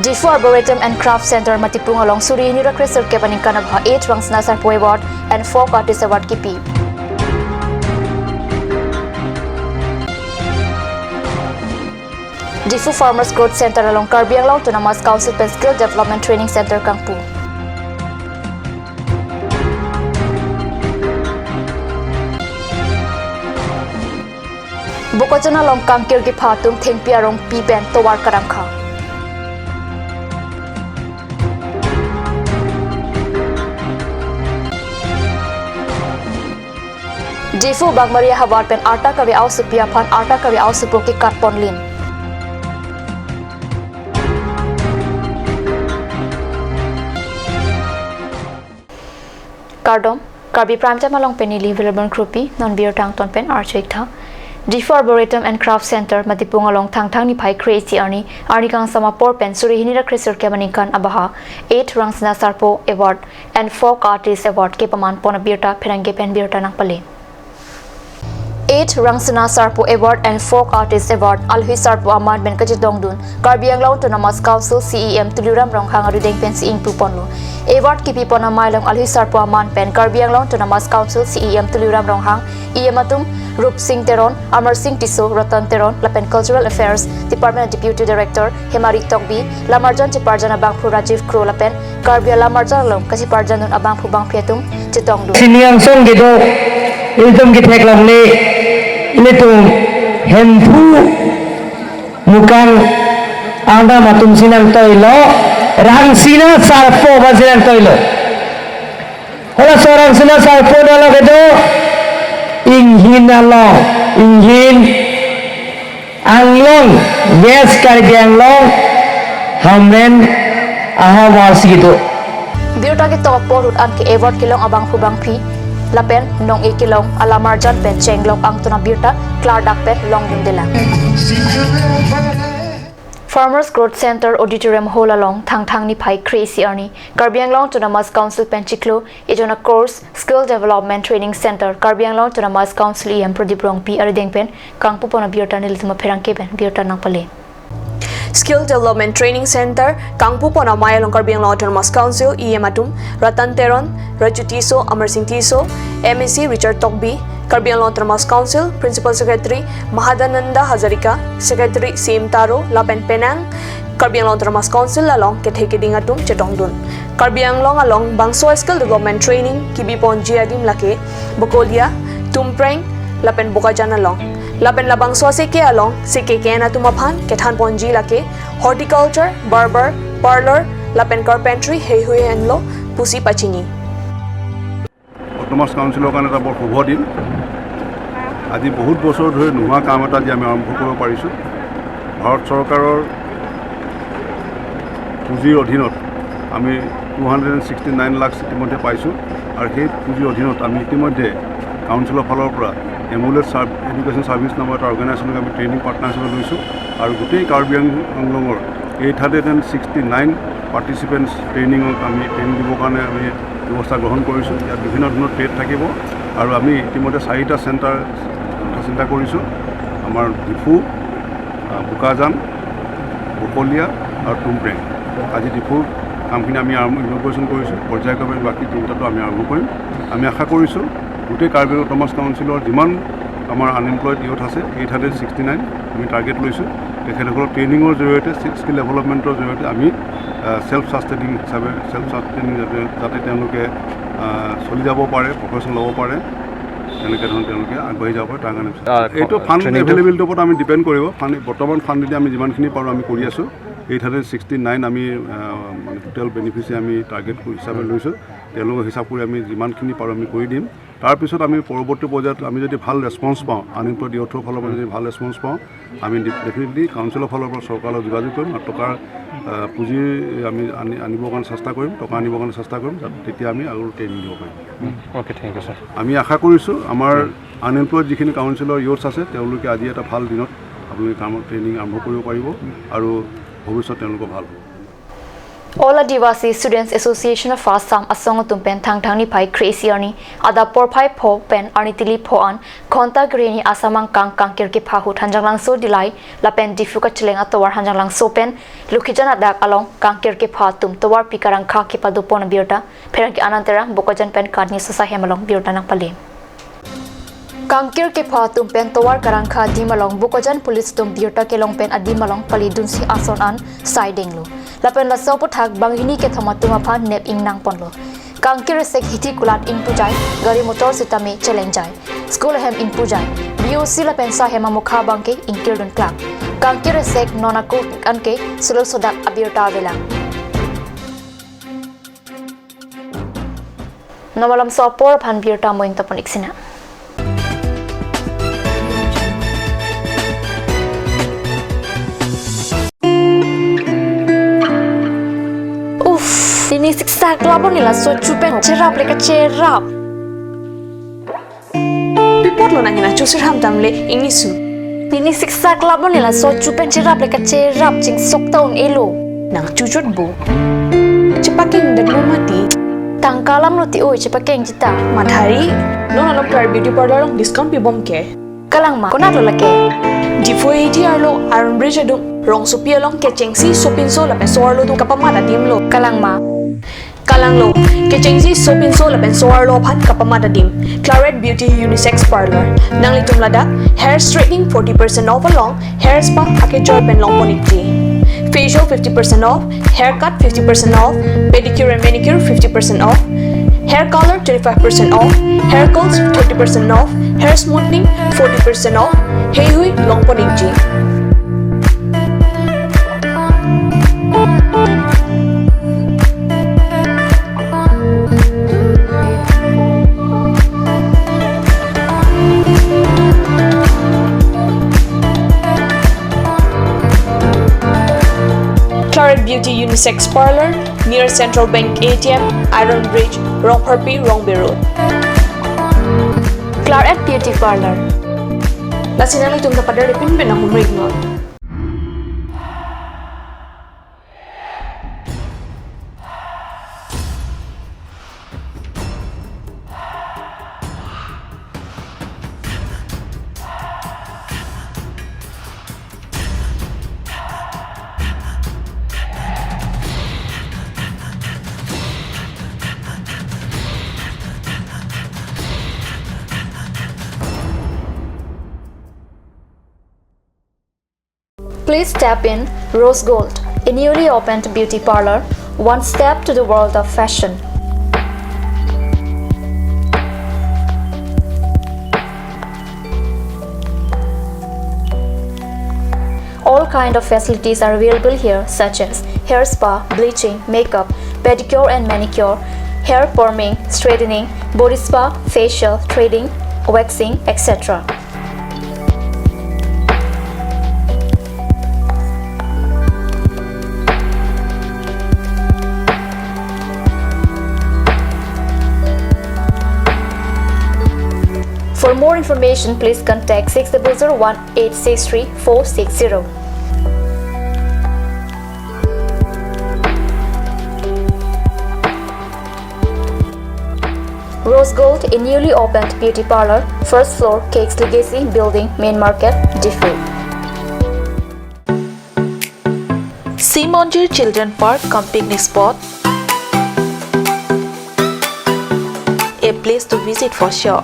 Difu Arboretum and Craft Center Matipung along Suri Nirakresur Kepaning Kanabha 8 Rangs Nasar Po Award and Folk Artist Award Kipi. Difu Farmers Growth Center along Karbi along to Namas Council Pen Skill Development Training Center Kangpu. Bukojana long Kangkir ki Phatum Thengpia rong Pi Pen Towar Karamkha. Difu Bangmaria Hawar Pen Arta Kavi Ausupia Pan Arta Kavi Ausupo ki Katponlin. Kardom, Karbi Prime Time along Penny Lee Villarban Krupi, non beer tang ton pen architect. Difu Arboretum and Craft Center Matipung along Tang Tang ni Pai Crazy Arni Kang Sama Porpen Suri Hinira Krisur Kemaninkan Abaha 8 Rangs Nasarpo Award and Folk Artist Award Kepaman Pona Birta Perange Pen Birta Nang Pale. 8 Rangs Nasarpo Award and Folk Artist Award Alhui Sarpo Aman Ben Kajidongdun Karbi Anglaw to Namas Council CEM Tuliram Rong Hangaru Deng Pen Si Ing Puponlo Award Kipi Pona Mailong Alhui Sarpo Aman Pen Karbi Anglaw to Namas Council CEM Tuliram Rong Hang Iematum Rup Singh Teron Amar Singh Tiso Ratan Teron Lapen Cultural Affairs Department Deputy Director Hemari Tokbi Lamarjan Chiparjan Abangpu Rajiv Kro Lapen Karbi Lamarjan Long Kasiparjan Abangpu Bang Pietum Chitongdu Siniang Song gitu Iltum Gitek Lamle Itu Hempu Mukan Anda Matum Sinang Toilo Rang Sina Sarpo Basinang Toilo Kalau seorang Sina Sarpo Dalam itu Inghin Allah Inghin Anglong Yes Karbi Anglong Hamren Aha Wars gitu Biota ki Tokpo Rut An ki Award Kilong Abangpu Bang Pi Lapen nong ikilong alamarjan pen cenglong ang tuna birta klardak pen long dindela. Farmers Growth Center Auditorium Hall along Thang ni Pai Crazy Arni Karbi Anglong to Namas Council Pen Chiklo Ijona Course Skill Development Training Center Karbi Anglong to Namas Council EM Prodiprong Pi Arideng Pen Kangpu Pona Birta Nilituma Perangke Pen Birta Nang Pale. Skill Development Training Center Kangpu Pona Maya Long Karbi Anglong Autonomous Council Iematum Ratan Teron Rajutiso Amar Singh Tiso MEC Richard Tokbi Karbi Anglong Autonomous Council Principal Secretary Mahadananda Hazarika Secretary Sim Taro Lapen Penang Karbi Anglong Autonomous Council along Ketheke Dingatum Chetongdun Karbi Anglong along Bangso Skill Development Training Kibipon Jiadim Lake Bokolia Tumpreng Lapen Bokajan along Lapen Labang Swaseke along Sike Kena Tumaphan Kethan Ponji Lake Horticulture Barber Parlour Lapen Carpentry Hehui Enlo Pusi Pachini Autonomous Council কাৰণে এটা বৰ শুভ দিন আজি বহুত বছৰ ধৰি নোহোৱা কাম এটা যে আমি আৰম্ভ কৰিব পাৰিছোঁ ভাৰত চৰকাৰৰ পুঁজিৰ অধীনত আমি 269 লাখ ইতিমধ্যে পাইছোঁ আৰু সেই পুঁজিৰ অধীনত আমি ইতিমধ্যে কাউন্সিলৰ ফালৰ পৰা এমুলেট এডুকেশ্যন সাৰ্ভিস নামৰ এটা অৰ্গেনাইজেশ্যনক আমি ট্ৰেইনিং পাৰ্টনাৰশ্বিপত লৈছোঁ আৰু গোটেই কাৰ্বি আংলঙৰ 869 পাৰ্টিচিপেণ্টছ ট্ৰেইনিঙক আমি ট্ৰেইনিং দিবৰ কাৰণে আমি ব্যৱস্থা গ্ৰহণ কৰিছোঁ ইয়াত বিভিন্ন ধৰণৰ ট্ৰেড থাকিব আৰু আমি ইতিমধ্যে 4টা চেণ্টাৰ চিন্তা কৰিছোঁ আমাৰ ডিফু বোকাজান বকলীয়া আৰু টুমপ্ৰেং আজি ডিফুৰ কামখিনি আমি ইনগ্ৰেশ্যন কৰিছোঁ পৰ্যায়ক্ৰমে বাকী 3টাটো আমি আৰম্ভ কৰিম আমি আশা কৰিছোঁ গোটেই কাৰ্বি অটোনমাছ কাউন্সিলৰ যিমান আমাৰ আনএমপ্লয়েড ইউথ আছে 869 আমি টাৰ্গেট লৈছোঁ তেখেতসকলক ট্ৰেইনিঙৰ জৰিয়তে স্কিল ডেভেলপমেণ্টৰ জৰিয়তে আমি সেলফ সাস্টেইনিং হিচাপে সেলফ সাস্টেইনিং যাতে তেওঁলোকে চলি যাব পাৰে প্ৰফেশ্যন ল'ব পাৰে তেনেকৈ ধৰণে তেওঁলোকে আগবাঢ়ি যাব পাৰে তাৰ কাৰণে এইটো ফাণ্ড এভেইলেবিলিটিৰ ওপৰত আমি ডিপেণ্ড কৰিব বৰ্তমান ফাণ্ড যদি আমি যিমানখিনি পাৰোঁ আমি কৰি আছোঁ 869 আমি মানে টোটেল বেনিফিচিয়াৰী আমি টাৰ্গেট হিচাপে লৈছোঁ তেওঁলোকৰ হিচাপ কৰি আমি যিমানখিনি পাৰোঁ আমি কৰি দিম তাৰপিছত আমি পৰৱৰ্তী পৰ্যায়ত আমি যদি ভাল ৰেছপন্স পাওঁ আনএমপ্লয়েড ইউথৰ ফালৰ পৰা যদি ভাল ৰেছপন্স পাওঁ আমি ডেফিনেটলি কাউন্সিলৰ ফালৰ পৰা চৰকাৰৰ লগত যোগাযোগ কৰিম আৰু টকাৰ পুঁজি আমি আনিবৰ কাৰণে চেষ্টা কৰিম টকা আনিবৰ কাৰণে চেষ্টা কৰিম তেতিয়া আমি আৰু ট্ৰেইনিং দিব পাৰিম ওকে থ্যাংক ইউ স্যার আমি আশা কৰিছোঁ আমাৰ আনএমপ্লয়েড যিখিনি কাউন্সিলৰ ইউথ আছে তেওঁলোকে আজি এটা ভাল দিনত আপোনালোকে কামৰ ট্ৰেইনিং আৰম্ভ কৰিব পাৰিব আৰু ভৱিষ্যত তেওঁলোকৰ ভাল হ'ব All Adivasi Students Association of Assam Asong Tumpen Thang ni Pai Crazy Arni Ada Porpai Po Pen Arni Tili Po An Konta Greni Asamang Kang Kirki Pahu Hanjang Lang So Dilai Lapen Difuka Chileng Atawar Hanjang Lang So Pen Lukijana Dak Along Kang Kirki Patum Tawar Pikarang Kaki Padupon Birta Peranki Anantera Bokajan Pen Kadni Sasahemalong Birta Nang Palim Kangkir ke phatum pen towar karangkha dimalong bukojan police tum birta kelong pen adimalong palidun si ason an siding lo lapen la soputhak banghini ke thamatunga phan nep ing nang ponlo kangkir sek hiti kulat ing pujai gari motor sitame challenge jai school hem ing pujai boc lapen sa hema mukha bangke ing kirdun club kangkir sek nonaku anke sulul sodak abirta vela nomalam sopor phan birta moing tapon iksina Ini siksa kelabon nila so cupen cerap leka cerap. Pipot lo nangina chusir ham tamle ingisu. Ini siksa kelabon nila so cupen cerap leka cerap cing sok taun elo. Nang cucut bu. Cepaking dan lo mati. Tangkalam lo ti oi cepakeng cita. Madhari, no nalong Karbi beauty parlor long discount pi bom ke. Kalang ma konat lo lake. Di foi ti arlo Iron Bridge adung rong supi along ke cengsi sopin so lapen so arlo dung kapamada dim lo. Kalang ma. Kalang lo, kecengsi sopin so lapen soar lo phan kapamada dim. Claret Beauty Unisex Parlor. Nang litum lada, hair straightening 40% off along, hair spa ake joy pen long ponikti. Facial 50% off, haircut 50% off, pedicure and manicure 50% off, hair color 25% off, hair curls 30% off, hair smoothing 40% off, hey hui long ponikti. Claret Beauty Unisex Parlor near Central Bank ATM, Iron Bridge, Rongharpi, Rongbe Road. Claret Beauty Parlor. Lasinang itong napadari pinbin ang humrig mo. Please step in Rose Gold, a newly opened beauty parlor, one step to the world of fashion. All kind of facilities are available here such as hair spa, bleaching, makeup, pedicure and manicure, hair perming, straightening, body spa, facial, threading, waxing, etc. For more information, please contact 6001-863-460. Rose Gold, a newly opened beauty parlor, first floor, Cakes Legacy Building, Main Market, Diffu. Seemonjir Children Park cum picnic spot, a place to visit for sure.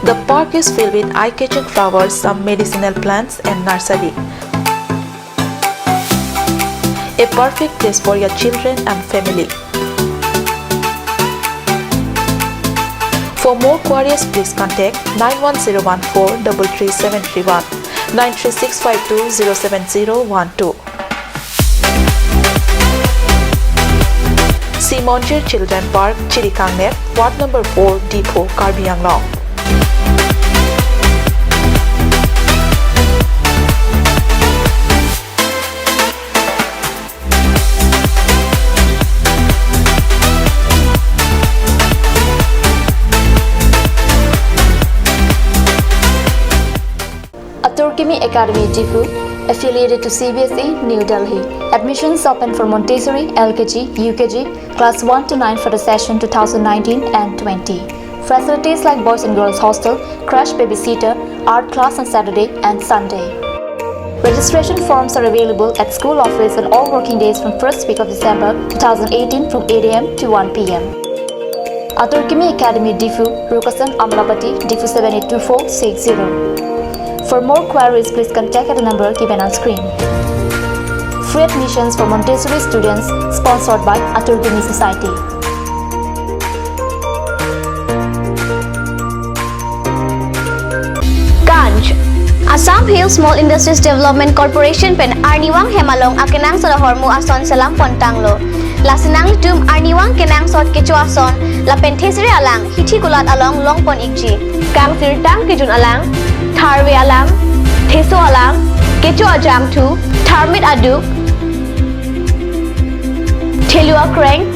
The park is filled with eye-catching flowers, some medicinal plants and nursery. A perfect place for your children and family. For more queries, please contact 91014-33731, 93652-07012. Seemonjir Children Park, Chirikangnet, Ward number 4, Depot, Karbi. Aturkimi Academy, Diffu, affiliated to CBSE, New Delhi. Admissions open for Montessori, LKG, UKG, class 1 to 9 for the session 2019 and 20. Facilities like boys and girls hostel, crash babysitter, art class on Saturday and Sunday. Registration forms are available at school office on all working days from first week of December 2018 from 8 a.m. to 1 p.m. Aturkimi Academy, Difu, Rukasan, Amlapati, Difu 782460. For more queries, please contact at the number given on screen. Free admissions for Montessori students sponsored by Aturkimi Society. Ganj Assam Hill Small Industries Development Corporation pen Arniwang Hemalong akenang sa hormu ason salam pontanglo. Lasinang tum Arniwang kenang sot kecu ason la penthesri alang hithi kulat along longpon ikji. Kang sirtang kejun alang tharwe alang theso alang kecu ajam tu tharmit aduk thelua kreng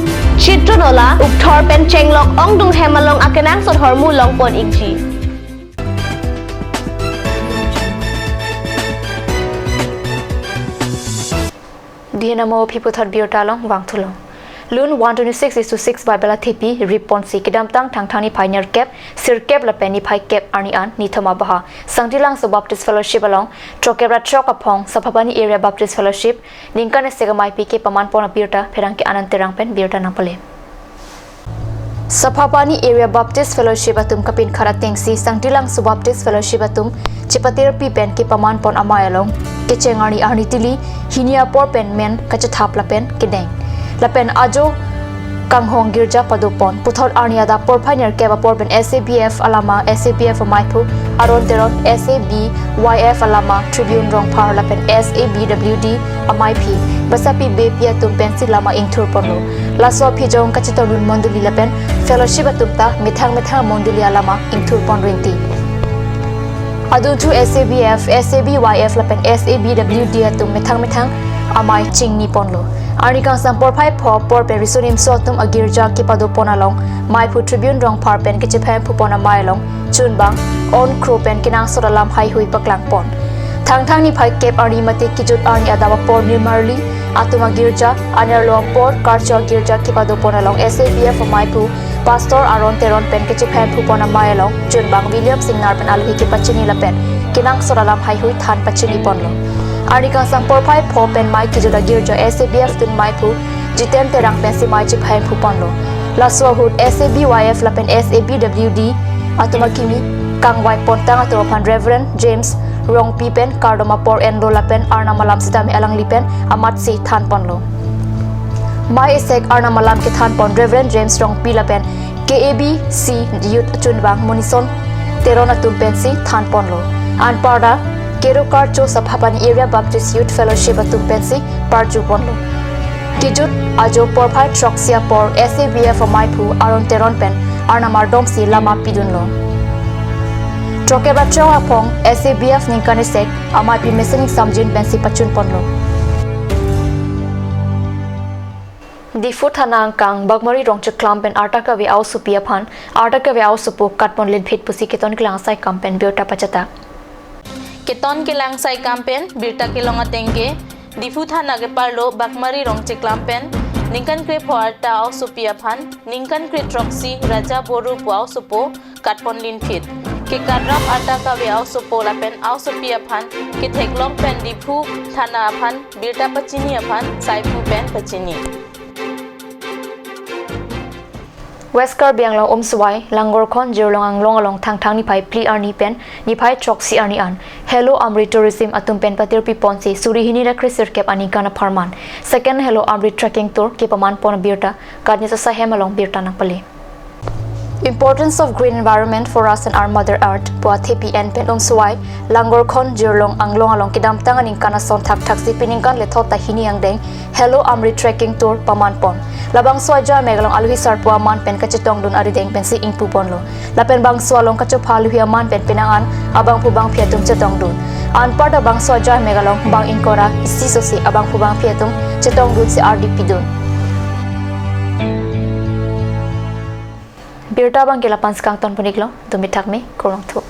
chitronola ukthor pen chenglok ongdung hemalong akenang sot hormu longpon ikji. Dihenamo people thought beer talong wang tulong. Lun 126:6 by Bella Tepi Riponsi Kidam Tang Tangtani Pioneer Cap Sir Cap La Penny Pai Cap Arnian Nithama Baha Sangtilang So Baptist Fellowship along Trokebra Chokapong Sapapani Area Baptist Fellowship Linkan Segamai PK Paman Pona Birta Perangki Ananterang Pen Birta Napole Sapapani Area Baptist Fellowship atum kapin karatengsi Sangtilang So Baptist Fellowship atum Cipatir Pi Pen Ki Paman Pon Amayalong Kecengani Arnitili Hinia Por Pen Men Kachathap La Pen Kideng Lapen ajo kanghong girja padupon puthor arniada porphainer keba porben SABF alama SABF maipu aron teron SAB YF alama Tribune rong par lapen SABWD amaipi basapi bepia tum pensil lama ingthur ponlo laso phijong kachitorun monduli lapen fellowship atumta mithang monduli alama ingthur pon rinti adu tu SABF SABYF lapen SABWD atum mithang amai chingni ponlo Arnikang sampor pai pho por pen risunim sotum agirja kipado ponalong Maipu Tribune rong par pen kichiphem pupona mailong chunbang on crew pen kinang sodalam hai hui paklang pon thang ni phai kep arni mate kijut arni adawa por nimarli atuma girja anerlong por karcha girja kipado ponalong SABF Maipu pastor aron teron pen kichiphem pupona mailong chunbang William Singnar pen alhi ki pachini lapen kinang sodalam hai hui than pachini ponlo Arnikang sampor pai pho pen mai kijuda girja SABF tun maipu jitem terang pen si mai chip haim phuponlo laswa hut SABYF lapen SABWD Aturkimi kangwai pontang aturopan Reverend James rong pi pen kardoma por enlo lapen arna malam sitami alang lipen amat si than ponlo mai esek arna malam ke than pon Reverend James rong pi lapen KABC youth chunbang munison terona tumpen si than ponlo anparda Kerokar Cho Sapapani Area Baptist Youth Fellowship atum pensi parju ponlo kijut ajo porphai troxia por SABF maipu aron teron pen arnamar domsi lama pidunlo trokeba chawa pong SABF ningkane sek amai pi mesening samjin pensi pachun ponlo Difu thanang kang bagmari rongche klam pen artaka we au supia phan artaka we au supu katpon lin phit pusi keton klang sai kampen biota pachata Keton ke langsai kampen birta ke longa tengke difu thana ke parlo bakmari rongche klampen ningkan kre phoarta au supia phan ningkan kre troxy raja boru puau supo katpon lin fit ke kadram ata ka we au supo lapen au supia phan ke theklong pen difu thana phan birta pachini phan saipu pen pachini West Karbi ang long Swai Langor Khon Jirlong ang long along thang ni pai pli arni pen ni pai troxy arni an Hello Amri Tourism atum pen patir pi ponsi suri hinira krisir kep ani kana farman second Hello Amri trekking tour ke paman pon birta kadni sa hemalong birta nang pali Importance of green environment for us and our mother earth po thepi en pen Swai Langor Khon Jirlong ang long along kidam tanganing kana son thak si piningkan le thota hini ang deng Hello Amri trekking tour paman pon labang swaja megalong alhi sarpua man pen kachitong dun ari deng pen si ingpu ponlo lapen bang swalong kachopalu hi man pen pinangan abang pubang phiatum chetong dun an pada bang swaja megalong bang inkora isi sosi abang pubang phiatum chetong dun si RDP dun Birta bang kila panskang ton puniklo tumithak me korong thu